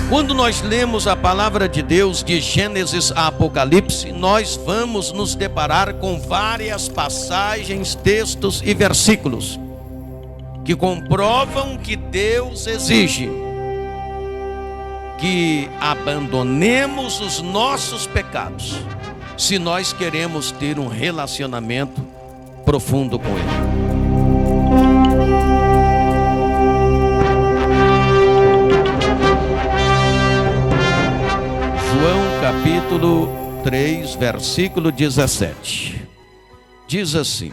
Quando nós lemos a palavra de Deus de Gênesis a Apocalipse, nós vamos nos deparar com várias passagens, textos e versículos que comprovam que Deus exige que abandonemos os nossos pecados, se nós queremos ter um relacionamento profundo com Ele. João capítulo 3, versículo 17. Diz assim: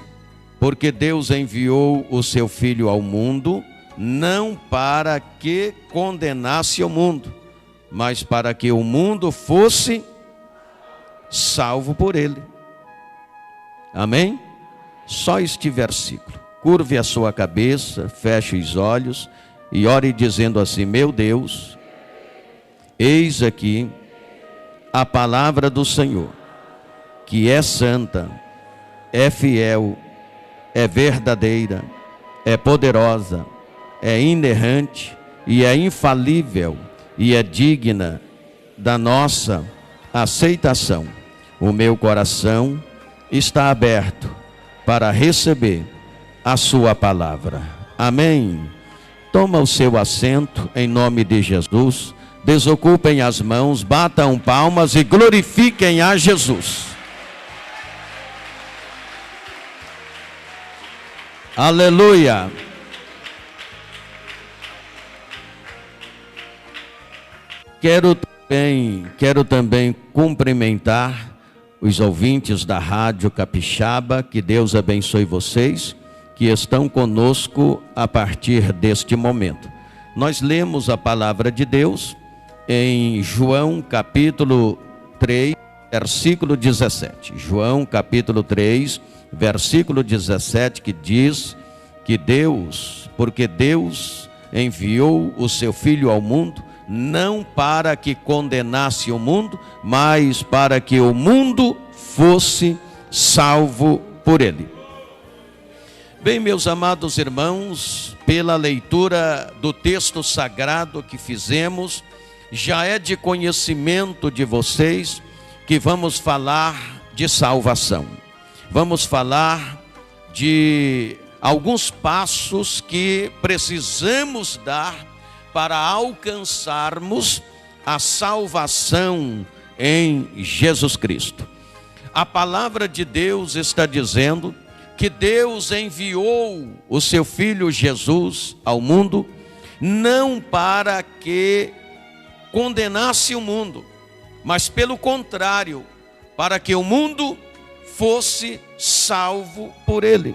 porque Deus enviou o seu Filho ao mundo, não para que condenasse o mundo, mas para que o mundo fosse salvo por ele. Amém? Só este versículo. Curve a sua cabeça, feche os olhos e ore dizendo assim: meu Deus, eis aqui a palavra do Senhor, que é santa, é fiel, é verdadeira, é poderosa, é inerrante e é infalível e é digna da nossa aceitação. O meu coração está aberto para receber a sua palavra. Amém. Toma o seu assento em nome de Jesus. Desocupem as mãos, batam palmas e glorifiquem a Jesus. Aleluia. Quero também cumprimentar os ouvintes da Rádio Capixaba. Que Deus abençoe vocês que estão conosco a partir deste momento. Nós lemos a palavra de Deus em João capítulo 3, versículo 17. João capítulo 3, versículo 17, que diz que porque Deus enviou o seu Filho ao mundo, não para que condenasse o mundo, mas para que o mundo fosse salvo por ele. Bem, meus amados irmãos, pela leitura do texto sagrado que fizemos, já é de conhecimento de vocês que vamos falar de salvação. Vamos falar de alguns passos que precisamos dar para alcançarmos a salvação em Jesus Cristo. A palavra de Deus está dizendo que Deus enviou o seu Filho Jesus ao mundo, não para que condenasse o mundo, mas pelo contrário, para que o mundo fosse salvo por ele.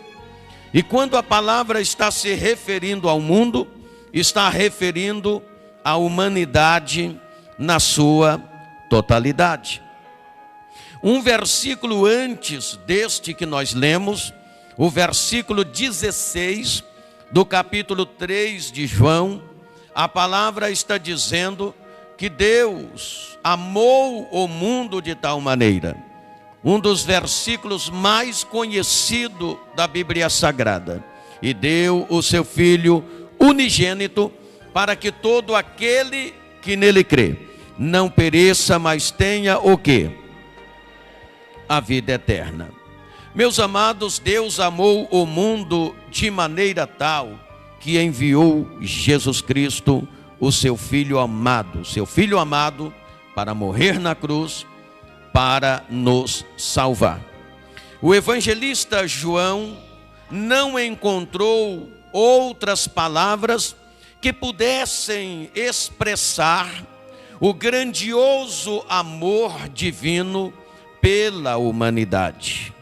E quando a palavra está se referindo ao mundo, está referindo à humanidade na sua totalidade. Um versículo antes deste que nós lemos, o versículo 16 do capítulo 3 de João, a palavra está dizendo que Deus amou o mundo de tal maneira. Um dos versículos mais conhecidos da Bíblia Sagrada. E deu o seu Filho unigênito para que todo aquele que nele crê não pereça, mas tenha o quê? A vida eterna. Meus amados, Deus amou o mundo de maneira tal que enviou Jesus Cristo, o seu Filho amado, para morrer na cruz, para nos salvar. O evangelista João não encontrou outras palavras que pudessem expressar o grandioso amor divino pela humanidade.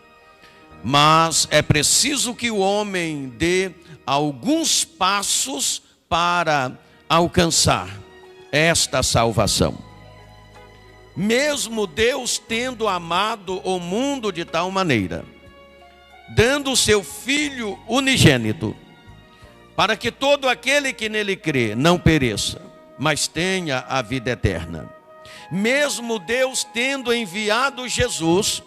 Mas é preciso que o homem dê alguns passos para alcançar esta salvação. Mesmo Deus tendo amado o mundo de tal maneira, dando o seu Filho unigênito, para que todo aquele que nele crê não pereça, mas tenha a vida eterna. Mesmo Deus tendo enviado Jesus,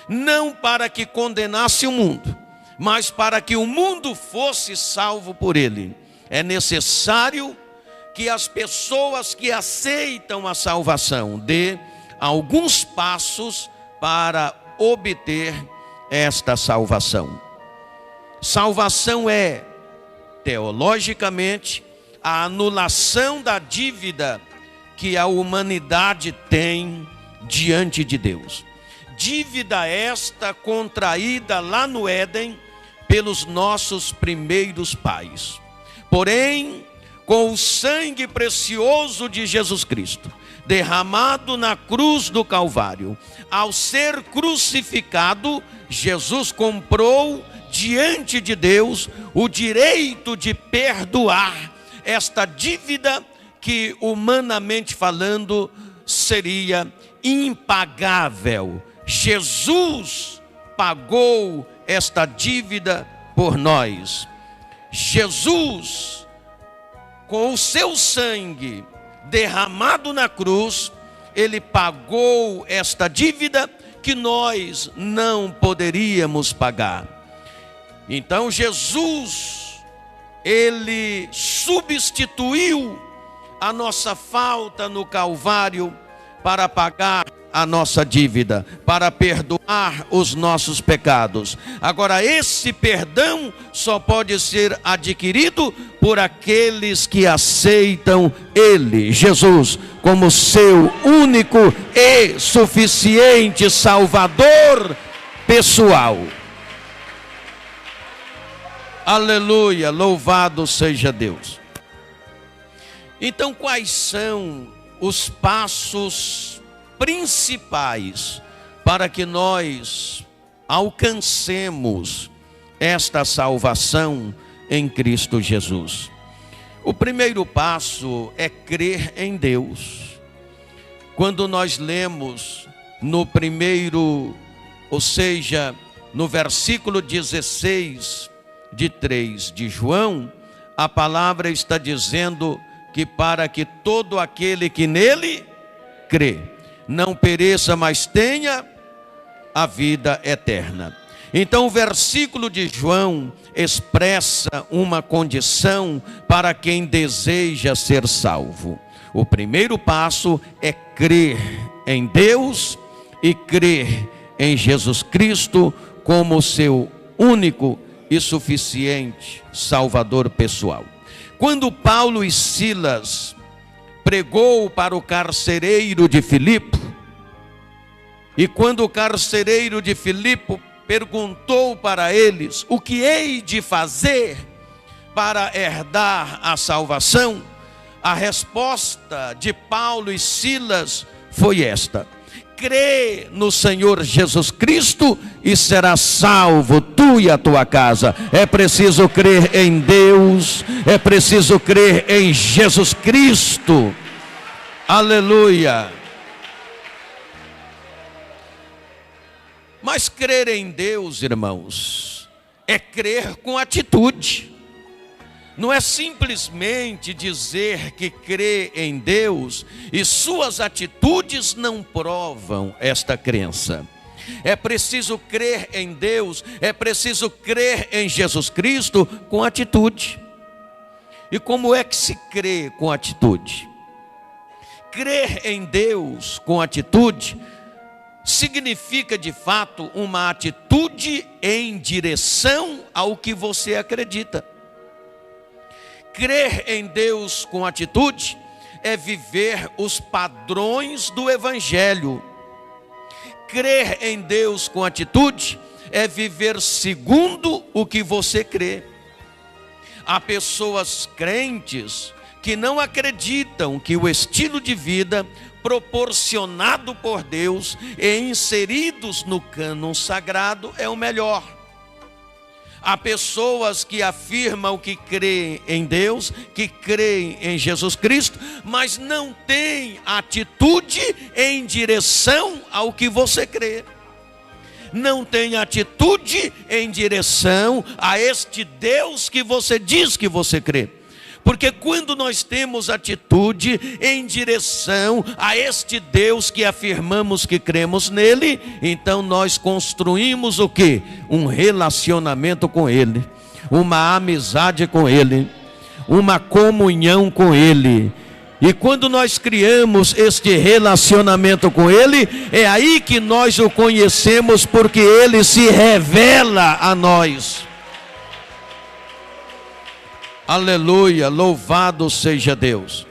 não para que condenasse o mundo, mas para que o mundo fosse salvo por ele, é necessário que as pessoas que aceitam a salvação dê alguns passos para obter esta salvação. Salvação é, teologicamente, a anulação da dívida que a humanidade tem diante de Deus. Dívida esta contraída lá no Éden pelos nossos primeiros pais. Porém, com o sangue precioso de Jesus Cristo, derramado na cruz do Calvário, ao ser crucificado, Jesus comprou diante de Deus o direito de perdoar esta dívida que, humanamente falando, seria impagável. Jesus pagou esta dívida por nós. Jesus, com o seu sangue derramado na cruz, ele pagou esta dívida que nós não poderíamos pagar. Então Jesus, ele substituiu a nossa falta no Calvário para pagar a nossa dívida, para perdoar os nossos pecados. Agora, esse perdão só pode ser adquirido por aqueles que aceitam Ele, Jesus, como seu único e suficiente Salvador pessoal. Aleluia, louvado seja Deus. Então, quais são os passos principais para que nós alcancemos esta salvação em Cristo Jesus? O primeiro passo é crer em Deus. Quando nós lemos no primeiro, ou seja, no versículo 16 de 3 de João, a palavra está dizendo que para que todo aquele que nele crê não pereça, mas tenha a vida eterna. Então o versículo de João expressa uma condição para quem deseja ser salvo. O primeiro passo é crer em Deus e crer em Jesus Cristo como seu único e suficiente Salvador pessoal. Quando Paulo e Silas pregou para o carcereiro de Filipe, e quando o carcereiro de Filipe perguntou para eles: o que hei de fazer para herdar a salvação? A resposta de Paulo e Silas foi esta: crê no Senhor Jesus Cristo e serás salvo, tu e a tua casa. É preciso crer em Deus, é preciso crer em Jesus Cristo. Aleluia. Mas crer em Deus, irmãos, é crer com atitude. Não é simplesmente dizer que crê em Deus e suas atitudes não provam esta crença. É preciso crer em Deus, é preciso crer em Jesus Cristo com atitude. E como é que se crê com atitude? Crer em Deus com atitude significa de fato uma atitude em direção ao que você acredita. Crer em Deus com atitude é viver os padrões do Evangelho. Crer em Deus com atitude é viver segundo o que você crê. Há pessoas crentes que não acreditam que o estilo de vida proporcionado por Deus e inseridos no cânon sagrado é o melhor. Há pessoas que afirmam que creem em Deus, que creem em Jesus Cristo, mas não têm atitude em direção ao que você crê. Não tem atitude em direção a este Deus que você diz que você crê. Porque quando nós temos atitude em direção a este Deus que afirmamos que cremos nele, então nós construímos o quê? Um relacionamento com ele, uma amizade com ele, uma comunhão com Ele. E quando nós criamos este relacionamento com Ele, é aí que nós o conhecemos, porque Ele se revela a nós. Aleluia, louvado seja Deus.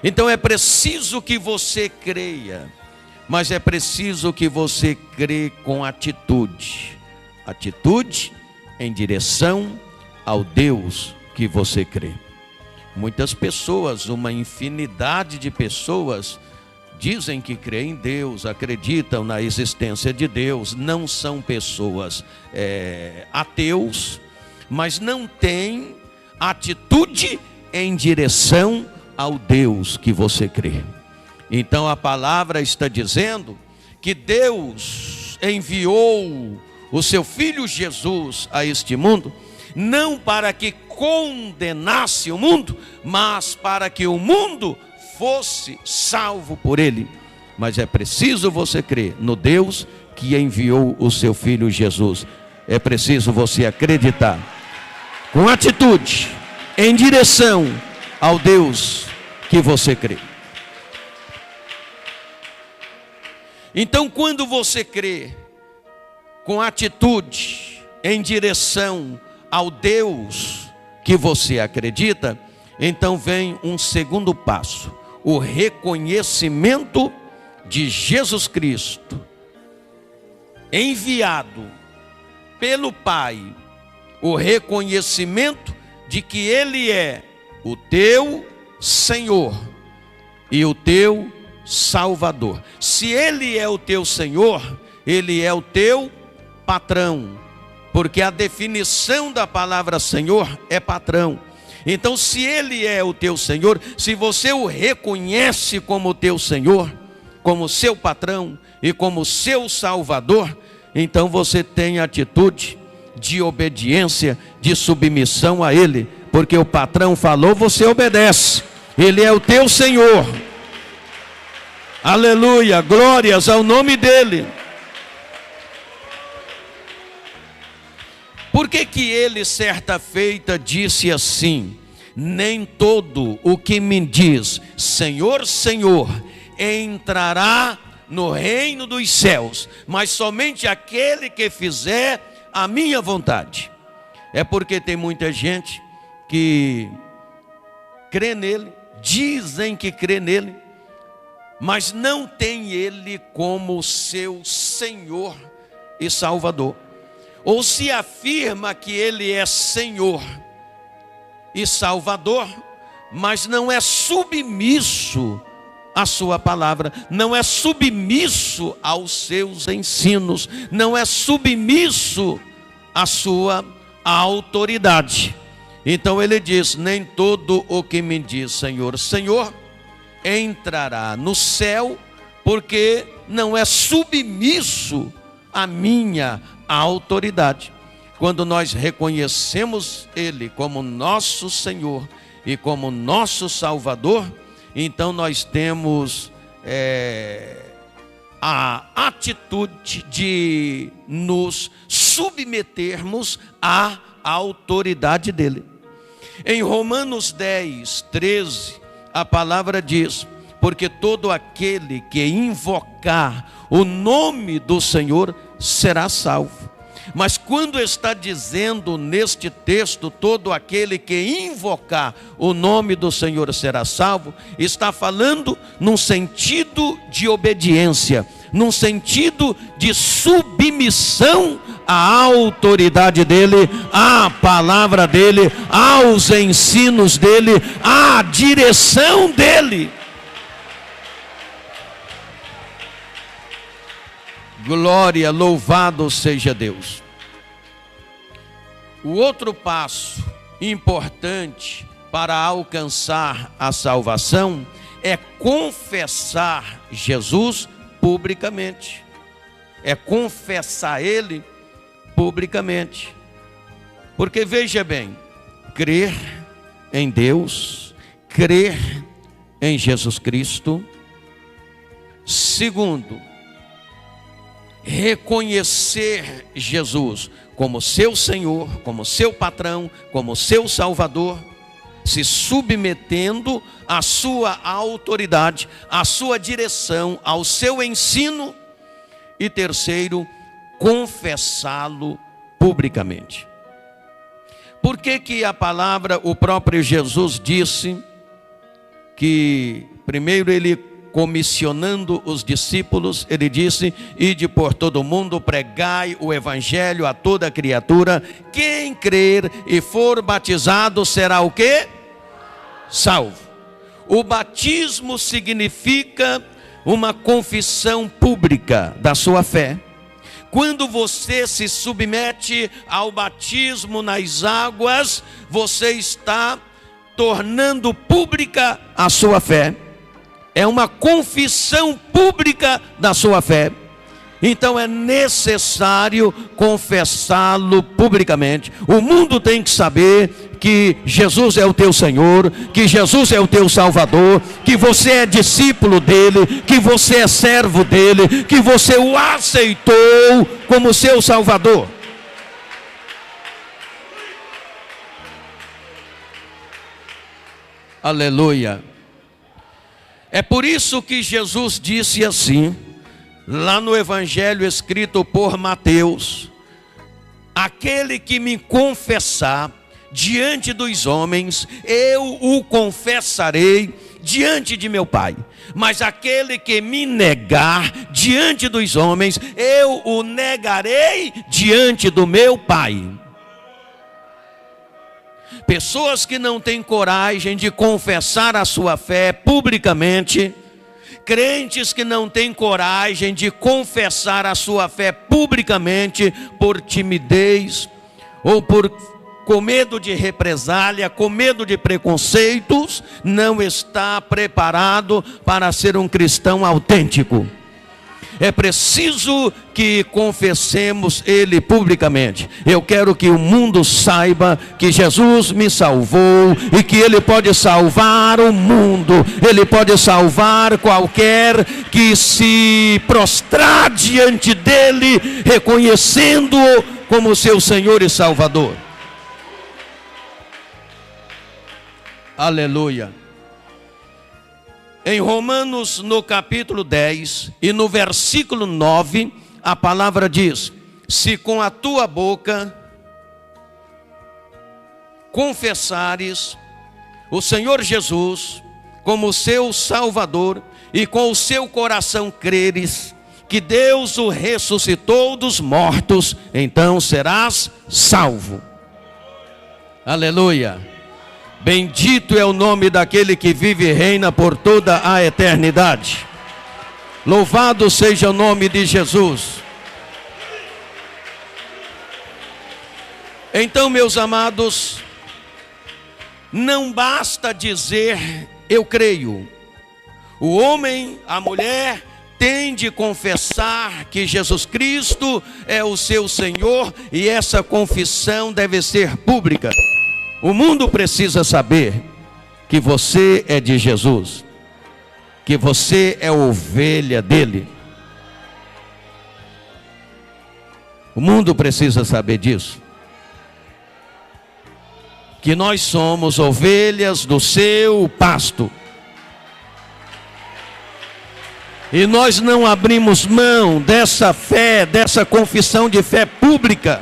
Então é preciso que você creia, mas é preciso que você crê com atitude. Atitude em direção ao Deus que você crê. Muitas pessoas, uma infinidade de pessoas, dizem que creem em Deus, acreditam na existência de Deus, não são pessoas ateus, mas não têm atitude em direção ao Deus que você crê. Então a palavra está dizendo que Deus enviou o seu Filho Jesus a este mundo, não para que condenasse o mundo, mas para que o mundo fosse salvo por ele. Mas é preciso você crer no Deus que enviou o seu Filho Jesus. É preciso você acreditar com atitude em direção ao Deus que você crê. Então, quando você crê com atitude em direção ao Deus que você acredita, então vem um segundo passo: o reconhecimento de Jesus Cristo, enviado pelo Pai, o reconhecimento de que Ele é o teu Senhor e o teu Salvador. Se Ele é o teu Senhor, Ele é o teu patrão, porque a definição da palavra Senhor é patrão. Então, se Ele é o teu Senhor, se você o reconhece como teu Senhor, como seu patrão e como seu Salvador, então você tem atitude de obediência, de submissão a Ele, porque o patrão falou, você obedece. Ele é o teu Senhor. Aleluia, glórias ao nome dEle. Por que que Ele certa feita disse assim: nem todo o que me diz Senhor, Senhor, entrará no reino dos céus, mas somente aquele que fizer a minha vontade? É porque tem muita gente que crê nele, dizem que crê nele, mas não tem Ele como seu Senhor e Salvador. Ou se afirma que Ele é Senhor e Salvador, mas não é submisso à sua palavra, não é submisso aos seus ensinos, não é submisso à sua autoridade. Então ele diz: nem todo o que me diz Senhor, Senhor, entrará no céu, porque não é submisso à minha autoridade. Quando nós reconhecemos Ele como nosso Senhor e como nosso Salvador, então nós temos a atitude de nos submetermos à autoridade dEle. Em Romanos 10, 13, a palavra diz: porque todo aquele que invocar o nome do Senhor será salvo. Mas quando está dizendo neste texto, todo aquele que invocar o nome do Senhor será salvo, está falando num sentido de obediência, num sentido de submissão à autoridade dEle, à palavra dEle, aos ensinos dEle, à direção dEle. Glória, louvado seja Deus. O outro passo importante para alcançar a salvação é confessar Jesus publicamente. É confessar Ele publicamente. Porque veja bem, crer em Deus, crer em Jesus Cristo. Segundo, reconhecer Jesus como seu Senhor, como seu patrão, como seu Salvador. se submetendo à sua autoridade, à sua direção, ao seu ensino. E terceiro, confessá-lo publicamente. Por que a palavra, o próprio Jesus disse que, primeiro ele comissionando os discípulos, ele disse: ide por todo o mundo, pregai o evangelho a toda criatura, quem crer e for batizado será o quê? Salvo. O batismo significa uma confissão pública da sua fé. Quando você se submete ao batismo nas águas, você está tornando pública a sua fé. É uma confissão pública da sua fé. Então é necessário confessá-lo publicamente. O mundo tem que saber que Jesus é o teu Senhor, que Jesus é o teu Salvador, que você é discípulo dele, que você é servo dele, que você o aceitou como seu Salvador. Aleluia. É por isso que Jesus disse assim, lá no Evangelho escrito por Mateus: aquele que me confessar diante dos homens, eu o confessarei diante de meu Pai. Mas aquele que me negar diante dos homens, eu o negarei diante do meu Pai. Pessoas que não têm coragem de confessar a sua fé publicamente, crentes que não têm coragem de confessar a sua fé publicamente por timidez ou com medo de represália, com medo de preconceitos, não está preparado para ser um cristão autêntico. É preciso que confessemos ele publicamente. Eu quero que o mundo saiba que Jesus me salvou e que ele pode salvar o mundo. Ele pode salvar qualquer que se prostrar diante dele, reconhecendo-o como seu Senhor e Salvador. Aleluia. Em Romanos, no capítulo 10 e no versículo 9, a palavra diz: se com a tua boca confessares o Senhor Jesus como seu Salvador e com o seu coração creres que Deus o ressuscitou dos mortos, então serás salvo. Aleluia. Bendito é o nome daquele que vive e reina por toda a eternidade. Louvado seja o nome de Jesus. Então, meus amados, não basta dizer eu creio. O homem, a mulher, tem de confessar que Jesus Cristo é o seu Senhor, e essa confissão deve ser pública. O mundo precisa saber que você é de Jesus, que você é ovelha dele. O mundo precisa saber disso. Que nós somos ovelhas do seu pasto. E nós não abrimos mão dessa fé, dessa confissão de fé pública.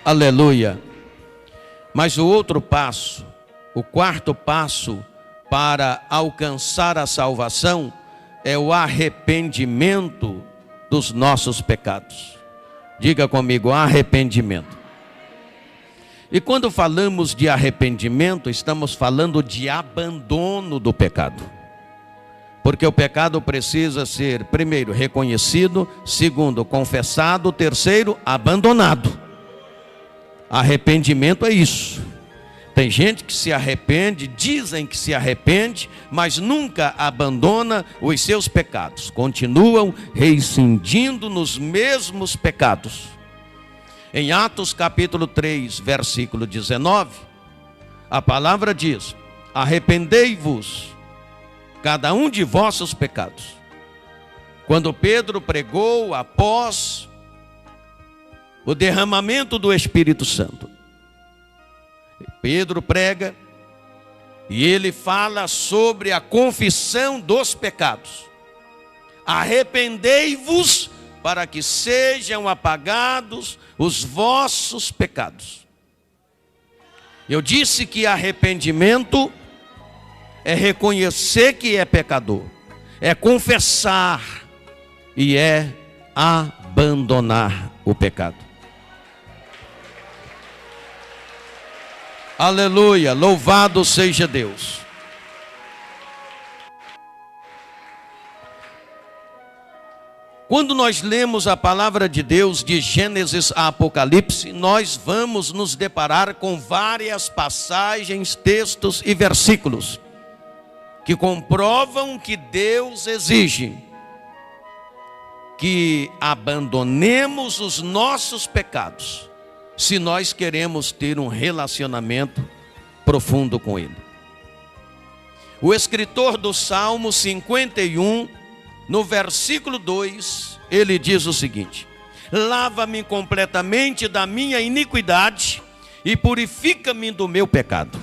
Aleluia. Mas o outro passo, o quarto passo para alcançar a salvação é o arrependimento dos nossos pecados. Diga comigo, arrependimento. E quando falamos de arrependimento, estamos falando de abandono do pecado. Porque o pecado precisa ser, primeiro, reconhecido, segundo, confessado, terceiro, abandonado. Arrependimento é isso. Tem gente que se arrepende, dizem que se arrepende, mas nunca abandona os seus pecados. Continuam reincidindo nos mesmos pecados. Em Atos capítulo 3, versículo 19, a palavra diz: arrependei-vos, cada um de vossos pecados. Quando Pedro pregou após o derramamento do Espírito Santo, Pedro prega, e ele fala sobre a confissão dos pecados. Arrependei-vos para que sejam apagados os vossos pecados. Eu disse que arrependimento é reconhecer que é pecador, é confessar e é abandonar o pecado. Aleluia, louvado seja Deus. Quando nós lemos a palavra de Deus de Gênesis a Apocalipse, nós vamos nos deparar com várias passagens, textos e versículos que comprovam que Deus exige que abandonemos os nossos pecados, se nós queremos ter um relacionamento profundo com Ele. O escritor do Salmo 51, no versículo 2, ele diz o seguinte: lava-me completamente da minha iniquidade e purifica-me do meu pecado.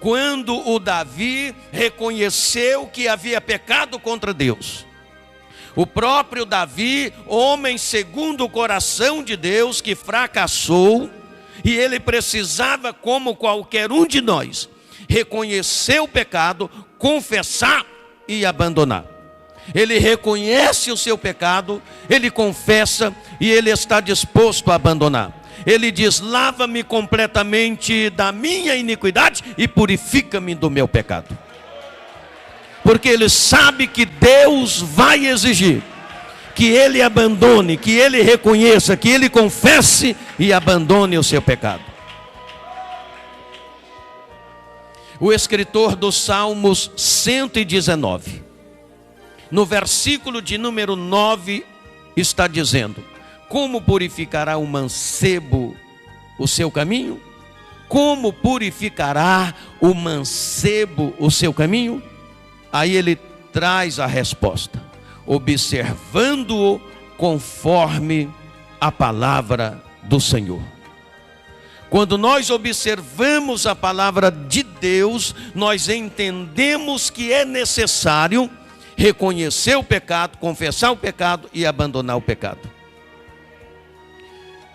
Quando o Davi reconheceu que havia pecado contra Deus, o próprio Davi, homem segundo o coração de Deus, que fracassou, e ele precisava, como qualquer um de nós, reconhecer o pecado, confessar e abandonar. Ele reconhece o seu pecado, ele confessa e ele está disposto a abandonar. Ele diz: lava-me completamente da minha iniquidade e purifica-me do meu pecado. Porque ele sabe que Deus vai exigir que ele abandone, que ele reconheça, que ele confesse e abandone o seu pecado. O escritor dos Salmos 119, no versículo de número 9, está dizendo: como purificará o mancebo o seu caminho? Como purificará o mancebo o seu caminho? Aí ele traz a resposta: observando-o conforme a palavra do Senhor. Quando nós observamos a palavra de Deus, nós entendemos que é necessário reconhecer o pecado, confessar o pecado e abandonar o pecado.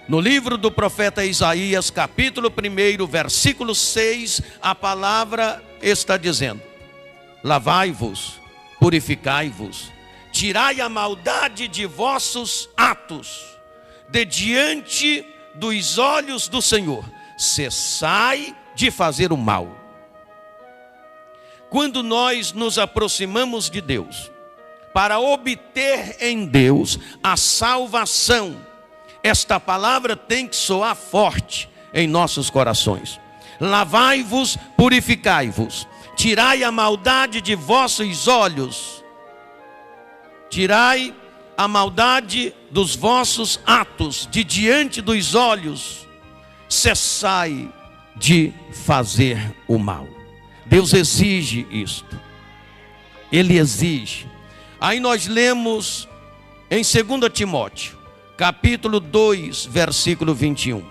No livro do profeta Isaías, capítulo 1, versículo 6, a palavra está dizendo: lavai-vos, purificai-vos, tirai a maldade de vossos atos, de diante dos olhos do Senhor, cessai de fazer o mal. Quando nós nos aproximamos de Deus, para obter em Deus a salvação, esta palavra tem que soar forte em nossos corações. Lavai-vos, purificai-vos, tirai a maldade de vossos olhos, tirai a maldade dos vossos atos, de diante dos olhos, cessai de fazer o mal. Deus exige isto, Ele exige. Aí nós lemos em 2 Timóteo, capítulo 2, versículo 21,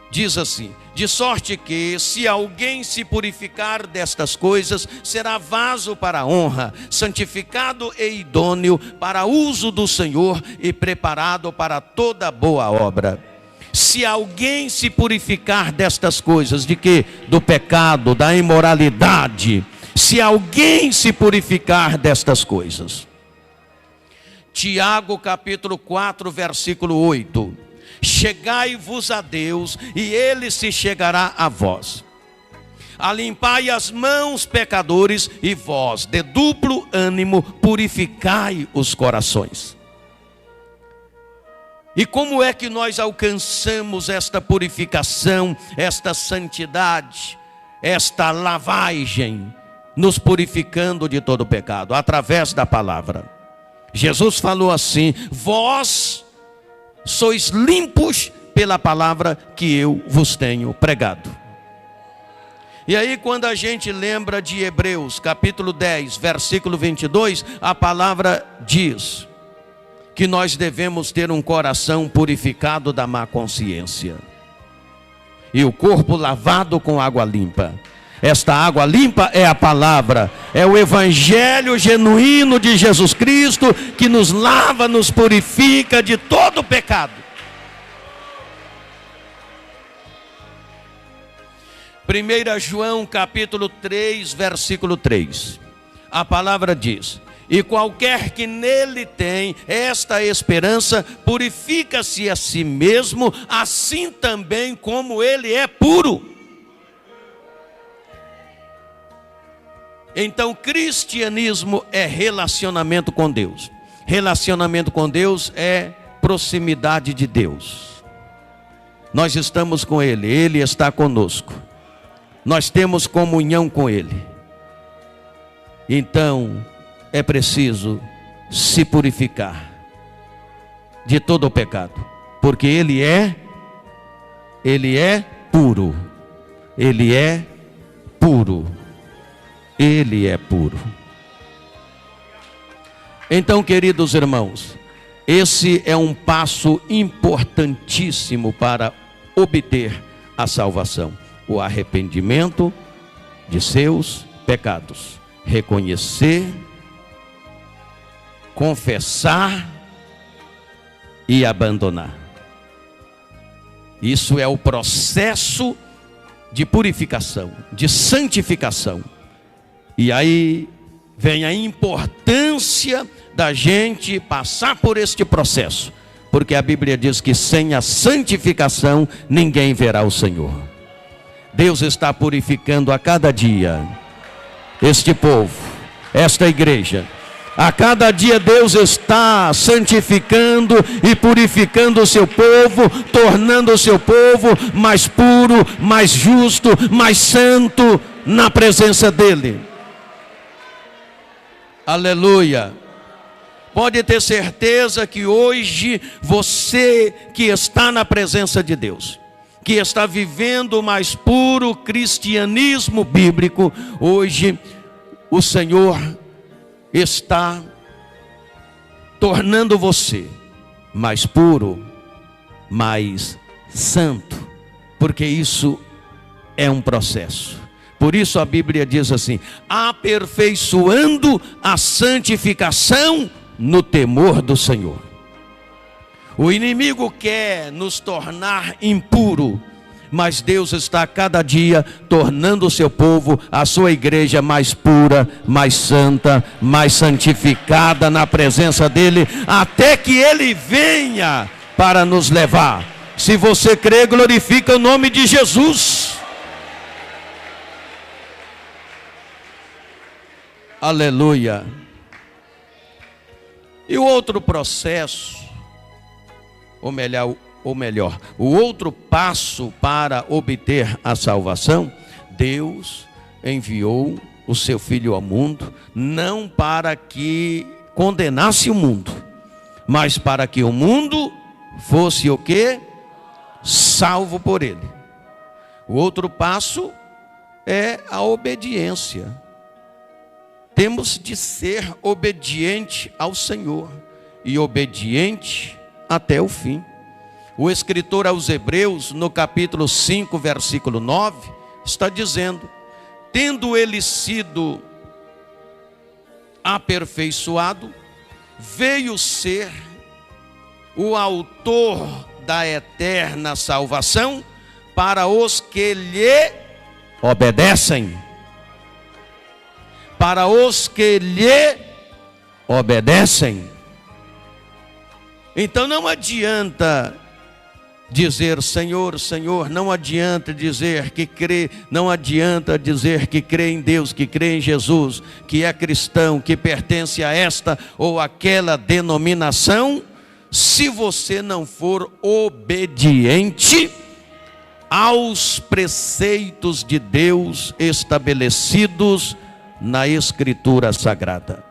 diz assim: de sorte que, se alguém se purificar destas coisas, será vaso para a honra, santificado e idôneo para uso do Senhor e preparado para toda boa obra. Se alguém se purificar destas coisas, de que? Do pecado, da imoralidade. Se alguém se purificar destas coisas. Tiago capítulo 4, versículo 8. Chegai-vos a Deus, e Ele se chegará a vós. Alimpai as mãos, pecadores, e vós, de duplo ânimo, purificai os corações. E como é que nós alcançamos esta purificação, esta santidade, esta lavagem, nos purificando de todo pecado? Através da palavra. Jesus falou assim: vós sois limpos pela palavra que eu vos tenho pregado. E aí, quando a gente lembra de Hebreus capítulo 10, versículo 22, a palavra diz que nós devemos ter um coração purificado da má consciência. e o corpo lavado com água limpa. Esta água limpa é a palavra, é o evangelho genuíno de Jesus Cristo, que nos lava, nos purifica de todo pecado. 1 João capítulo 3, versículo 3. A palavra diz: e qualquer que nele tem esta esperança, purifica-se a si mesmo, assim também como ele é puro. Então, cristianismo é relacionamento com Deus. Relacionamento com Deus é proximidade de Deus. Nós estamos com Ele, Ele está conosco. Nós temos comunhão com Ele. Então, é preciso se purificar de todo o pecado, porque Ele é puro. Ele é puro. Ele é puro. Então, queridos irmãos, esse é um passo importantíssimo para obter a salvação: o arrependimento de seus pecados, reconhecer, confessar e abandonar. Isso é o processo de purificação, de santificação. E aí vem a importância da gente passar por este processo, porque a Bíblia diz que sem a santificação ninguém verá o Senhor. Deus está purificando a cada dia este povo, esta igreja. A cada dia Deus está santificando e purificando o seu povo, tornando o seu povo mais puro, mais justo, mais santo na presença dEle. Aleluia. Pode ter certeza que hoje você que está na presença de Deus, que está vivendo o mais puro cristianismo bíblico, hoje o Senhor está tornando você mais puro, mais santo, porque isso é um processo. Por isso a Bíblia diz assim: aperfeiçoando a santificação no temor do Senhor. O inimigo quer nos tornar impuro, mas Deus está a cada dia tornando o seu povo, a sua igreja, mais pura, mais santa, mais santificada na presença dEle, até que Ele venha para nos levar. Se você crê, glorifica o nome de Jesus. Aleluia. E o outro processo, ou melhor, o outro passo para obter a salvação: Deus enviou o seu Filho ao mundo, não para que condenasse o mundo, mas para que o mundo fosse o quê? Salvo por Ele. O outro passo é a obediência. Temos de ser obediente ao Senhor, e obediente até o fim. O escritor aos Hebreus, no capítulo 5, versículo 9, está dizendo: tendo ele sido aperfeiçoado, veio ser o autor da eterna salvação para os que lhe obedecem. Para os que lhe obedecem. Então não adianta dizer Senhor, Senhor, não adianta dizer que crê, não adianta dizer que crê em Deus, que crê em Jesus, que é cristão, que pertence a esta ou aquela denominação, se você não for obediente aos preceitos de Deus estabelecidos na Escritura Sagrada.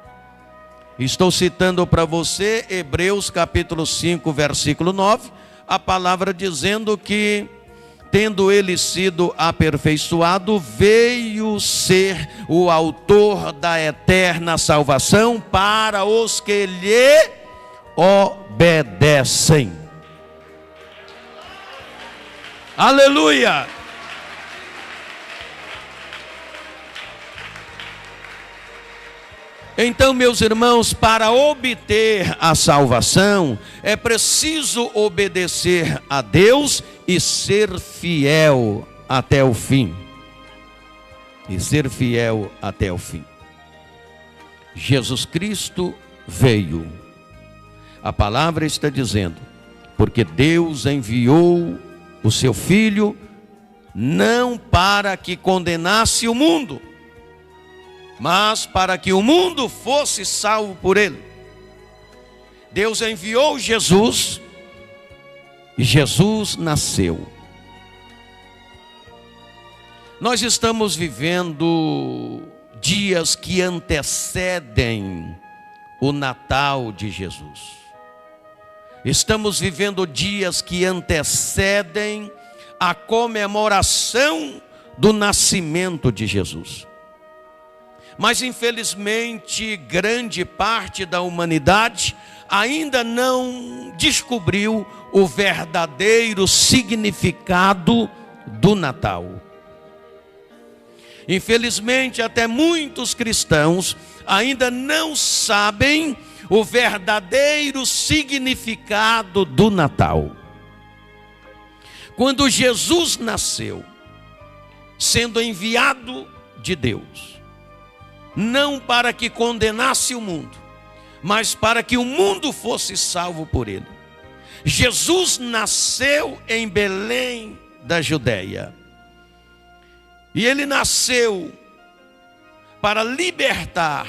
Estou citando para você Hebreus capítulo 5, versículo 9, a palavra dizendo que, tendo ele sido aperfeiçoado, veio ser o autor da eterna salvação para os que lhe obedecem. Aleluia! Então, meus irmãos, para obter a salvação, é preciso obedecer a Deus e ser fiel até o fim. E ser fiel até o fim. Jesus Cristo veio. A palavra está dizendo, porque Deus enviou o seu Filho, não para que condenasse o mundo, mas para que o mundo fosse salvo por ele. Deus enviou Jesus, e Jesus nasceu. Nós estamos vivendo dias que antecedem o Natal de Jesus. Estamos vivendo dias que antecedem a comemoração do nascimento de Jesus. Mas infelizmente grande parte da humanidade ainda não descobriu o verdadeiro significado do Natal. Infelizmente até muitos cristãos ainda não sabem o verdadeiro significado do Natal. Quando Jesus nasceu, sendo enviado de Deus, não para que condenasse o mundo, mas para que o mundo fosse salvo por ele. Jesus nasceu em Belém da Judeia. E ele nasceu para libertar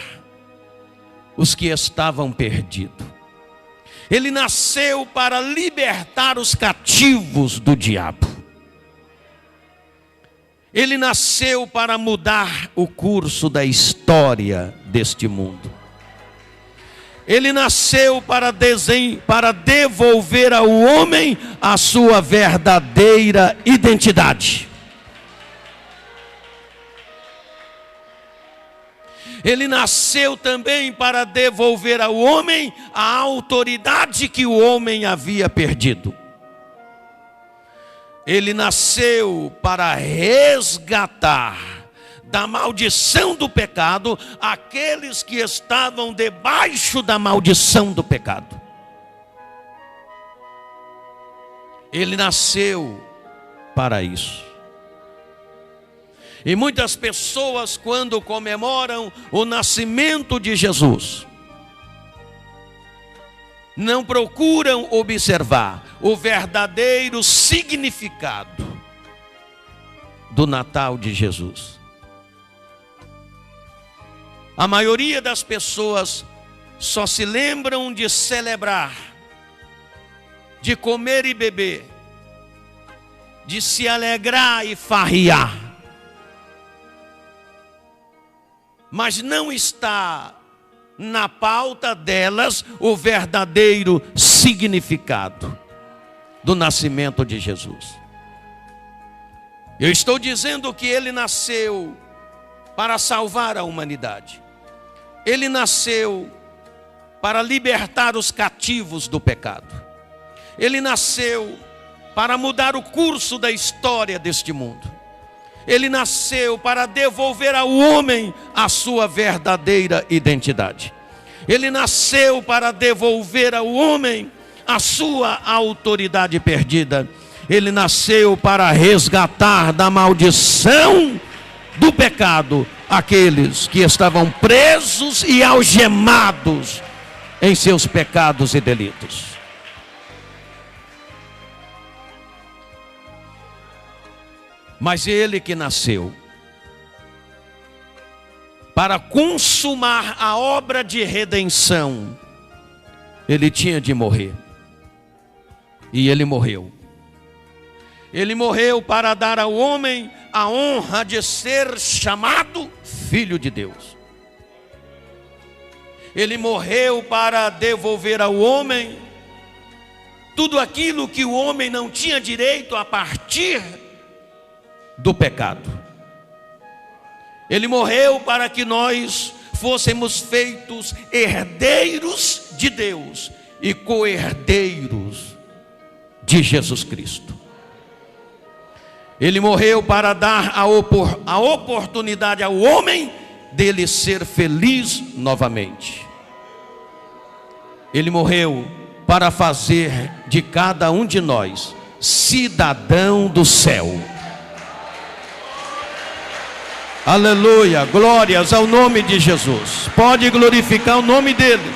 os que estavam perdidos. Ele nasceu para libertar os cativos do diabo. Ele nasceu para mudar o curso da história deste mundo. Ele nasceu para devolver ao homem a sua verdadeira identidade. Ele nasceu também para devolver ao homem a autoridade que o homem havia perdido. Ele nasceu para resgatar da maldição do pecado aqueles que estavam debaixo da maldição do pecado. Ele nasceu para isso. E muitas pessoas, quando comemoram o nascimento de Jesus, não procuram observar o verdadeiro significado do Natal de Jesus. A maioria das pessoas só se lembram de celebrar, de comer e beber, de se alegrar e farriar. Mas não está na pauta delas o verdadeiro significado do nascimento de Jesus. Eu estou dizendo que ele nasceu para salvar a humanidade. Ele nasceu para libertar os cativos do pecado. Ele nasceu para mudar o curso da história deste mundo. Ele nasceu para devolver ao homem a sua verdadeira identidade. Ele nasceu para devolver ao homem a sua autoridade perdida. Ele nasceu para resgatar da maldição do pecado aqueles que estavam presos e algemados em seus pecados e delitos. Mas ele que nasceu para consumar a obra de redenção, ele tinha de morrer. E ele morreu. Ele morreu para dar ao homem a honra de ser chamado Filho de Deus. Ele morreu para devolver ao homem tudo aquilo que o homem não tinha direito a partir do pecado. Ele morreu para que nós fôssemos feitos herdeiros de Deus e co-herdeiros de Jesus Cristo. Ele morreu para dar a oportunidade ao homem dele ser feliz novamente. Ele morreu para fazer de cada um de nós cidadão do céu. Aleluia, glórias ao nome de Jesus. Pode glorificar o nome dele.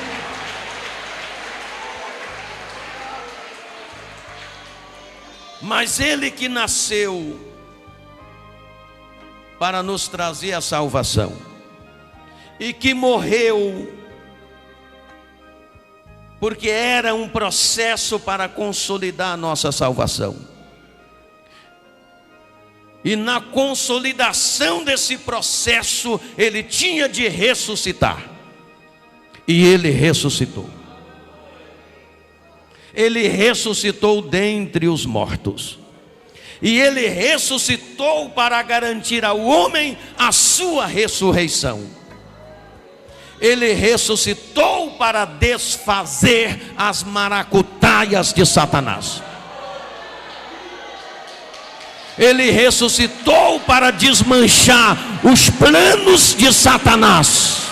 Mas ele que nasceu para nos trazer a salvação e que morreu porque era um processo para consolidar a nossa salvação. E na consolidação desse processo, ele tinha de ressuscitar. E ele ressuscitou. Ele ressuscitou dentre os mortos. E ele ressuscitou para garantir ao homem a sua ressurreição. Ele ressuscitou para desfazer as maracutaias de Satanás. Ele ressuscitou para desmanchar os planos de Satanás.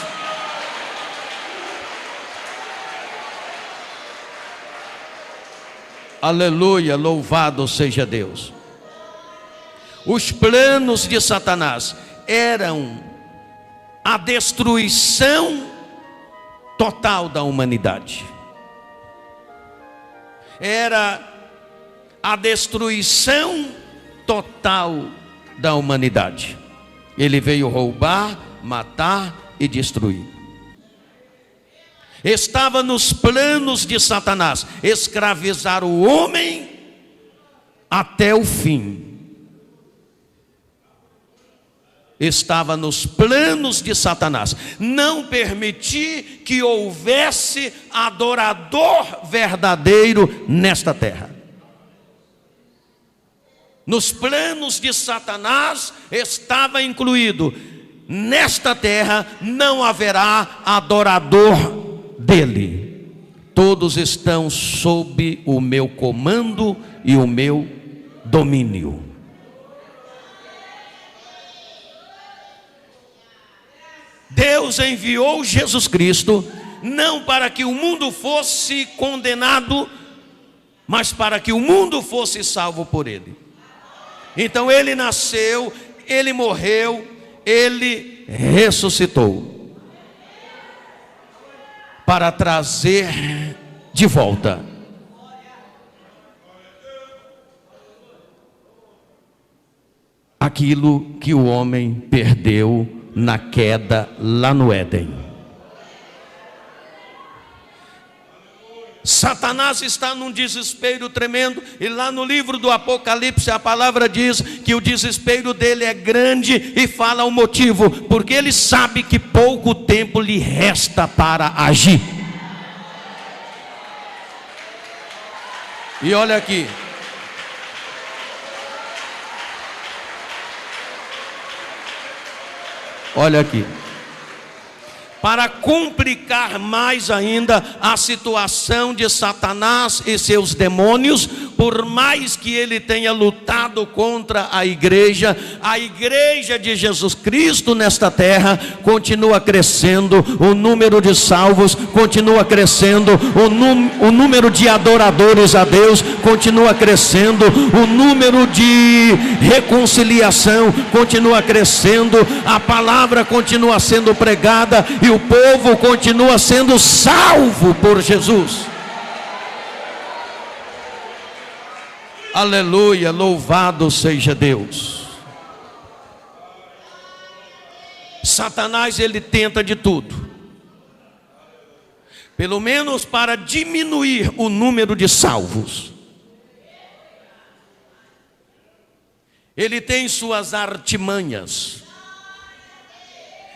Aleluia, louvado seja Deus. Os planos de Satanás eram a destruição total da humanidade. Era a destruição total da humanidade. Ele veio roubar, matar e destruir. Estava nos planos de Satanás escravizar o homem até o fim. Estava nos planos de Satanás não permitir que houvesse adorador verdadeiro nesta terra. Nos planos de Satanás estava incluído: nesta terra não haverá adorador dele. Todos estão sob o meu comando e o meu domínio. Deus enviou Jesus Cristo não para que o mundo fosse condenado, mas para que o mundo fosse salvo por ele. Então ele nasceu, ele morreu, ele ressuscitou para trazer de volta aquilo que o homem perdeu na queda lá no Éden. Satanás está num desespero tremendo, e lá no livro do Apocalipse a palavra diz que o desespero dele é grande, e fala o motivo: porque ele sabe que pouco tempo lhe resta para agir. E olha aqui, olha aqui, para complicar mais ainda a situação de Satanás e seus demônios, por mais que ele tenha lutado contra a igreja de Jesus Cristo nesta terra continua crescendo, o número de salvos continua crescendo, o número de adoradores a Deus continua crescendo, o número de reconciliação continua crescendo, a palavra continua sendo pregada e o povo continua sendo salvo por Jesus. Aleluia, louvado seja Deus. Satanás, ele tenta de tudo, pelo menos para diminuir o número de salvos. Ele tem suas artimanhas,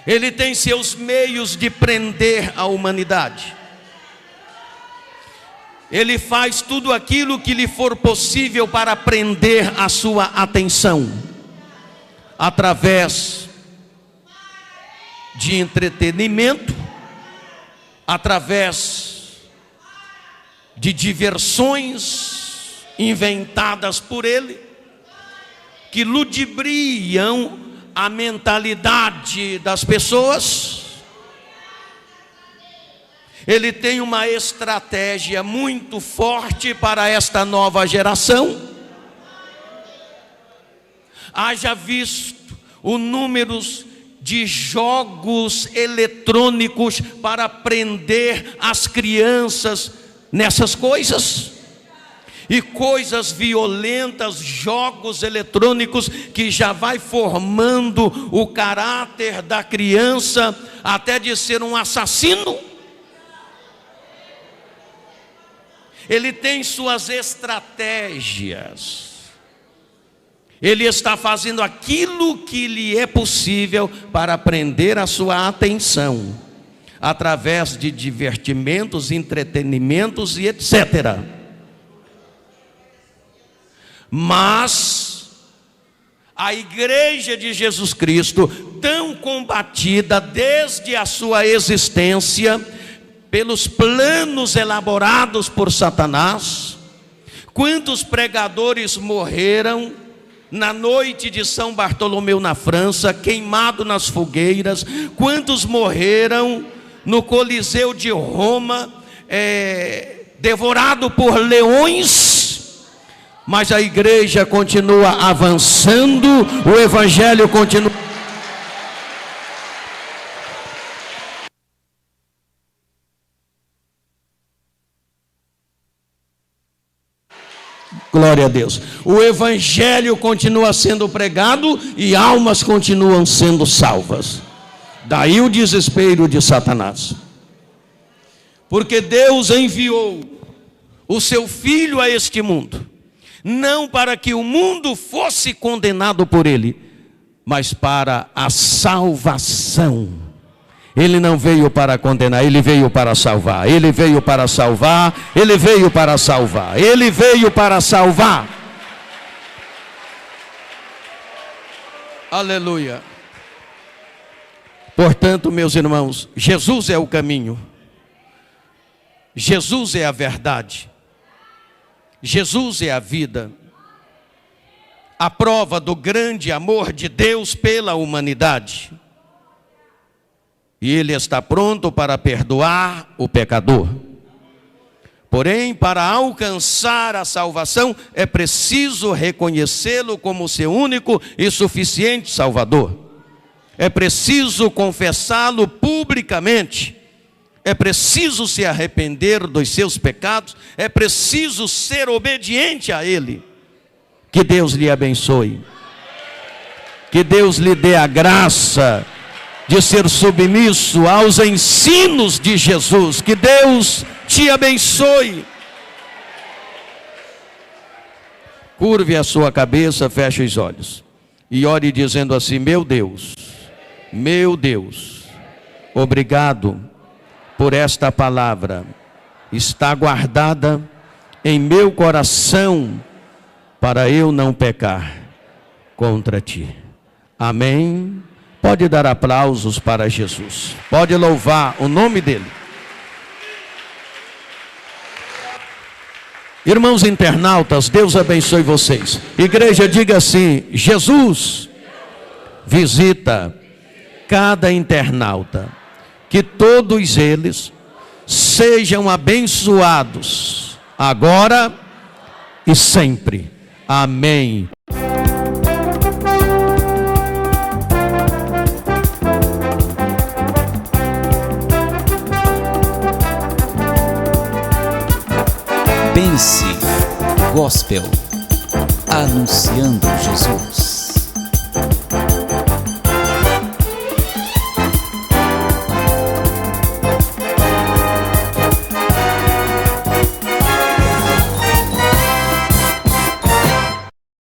ele tem seus meios de prender a humanidade. Ele faz tudo aquilo que lhe for possível para prender a sua atenção, através de entretenimento, através de diversões inventadas por ele, que ludibriam a mentalidade das pessoas. Ele tem uma estratégia muito forte para esta nova geração. Haja visto o número de jogos eletrônicos para prender as crianças nessas coisas. E coisas violentas, jogos eletrônicos que já vai formando o caráter da criança até de ser um assassino. Ele tem suas estratégias. Ele está fazendo aquilo que lhe é possível para prender a sua atenção, através de divertimentos, entretenimentos e etc. Mas a igreja de Jesus Cristo, tão combatida desde a sua existência, pelos planos elaborados por Satanás, quantos pregadores morreram na noite de São Bartolomeu na França, queimado nas fogueiras, quantos morreram no Coliseu de Roma, devorado por leões, mas a igreja continua avançando, o evangelho continua. Glória a Deus. O evangelho continua sendo pregado e almas continuam sendo salvas. Daí o desespero de Satanás. Porque Deus enviou o seu Filho a este mundo, não para que o mundo fosse condenado por ele, mas para a salvação. Ele não veio para condenar, ele veio para salvar. Ele veio para salvar, ele veio para salvar, ele veio para salvar. Aleluia. Portanto, meus irmãos, Jesus é o caminho, Jesus é a verdade, Jesus é a vida. A prova do grande amor de Deus pela humanidade. E Ele está pronto para perdoar o pecador. Porém, para alcançar a salvação, é preciso reconhecê-lo como seu único e suficiente Salvador. É preciso confessá-lo publicamente. É preciso se arrepender dos seus pecados. É preciso ser obediente a Ele. Que Deus lhe abençoe. Que Deus lhe dê a graça de ser submisso aos ensinos de Jesus. Que Deus te abençoe. Curve a sua cabeça, feche os olhos e ore dizendo assim: meu Deus, obrigado por esta palavra. Está guardada em meu coração para eu não pecar contra ti. Amém. Pode dar aplausos para Jesus. Pode louvar o nome dele. Irmãos internautas, Deus abençoe vocês. Igreja, diga assim: Jesus visita cada internauta. Que todos eles sejam abençoados, agora e sempre. Amém. Pense Gospel, anunciando Jesus.